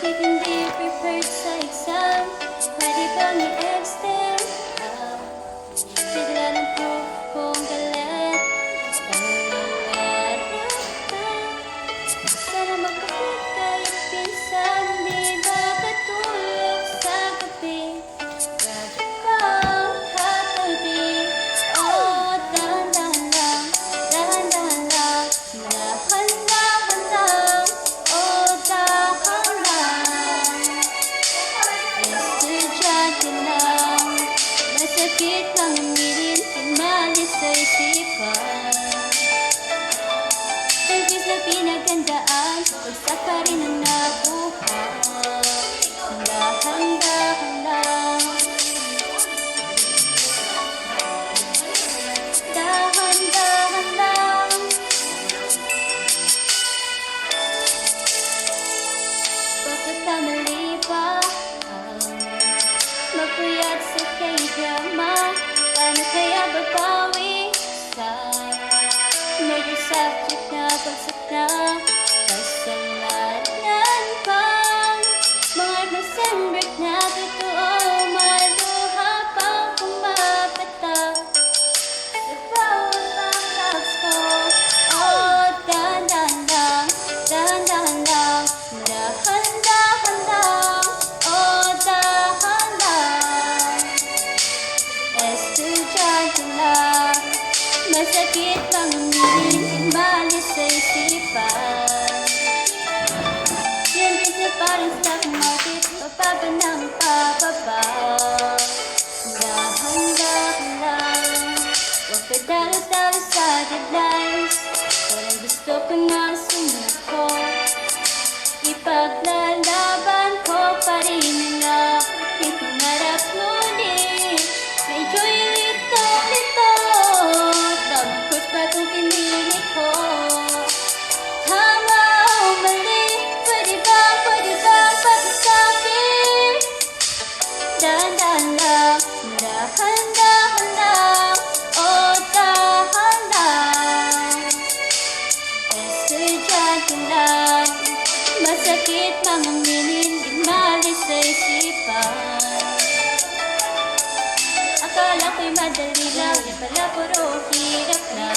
Bakit hindi prepared sa exam? Pwede bang i-extend? Bigla ng proof kung galit. Sana magkapit kayo pinsan. Di ba katulog sa gabi? Radyo kang katabi. Oh, dahan-dahan lang, dahan-dahan lang. Dahan-dahan lang, oh, dahan lang. Estudyante lang, masakit ang umilin, timalis sa isipan. Pagkis na pinagandaan, bagsak pa rin ang nakuha. Dahan-dahan lang, dahan-dahan lang. Pagkakamali ba magpuyat sa kay drama? Paano kaya babawi sa major subject na bagsak na kasalanan pang mga nasang break na totoo? Maluha pang pumapatak sa bawat panglags ko. Oh, dahan-dahan lang, dahan-dahan lang, dahan-dahan lang, oh, dahan lang. Estudyante lang, masakit ang umilin, timalis sa isipan. Yan kasi parang stock market, papaba ng papaba. Dahan-dahan lang, huwag ka dalo-dalo sa deadlines. Parang gusto ko na sumunod ko, ipaglalaban ko pa rin ang aking pangarap. Ngunit medyo lito-lito, tapos pa itong pinili ko. Tama o mali, pwede ba pag-isapin? Dahan-dahan lang, dahan-dahan lang, oh, dahan lang. Estudyante lang, masakit mang umilin, imalis sa isipan. Akala ko'y madali lang, yan pala puro hirap na.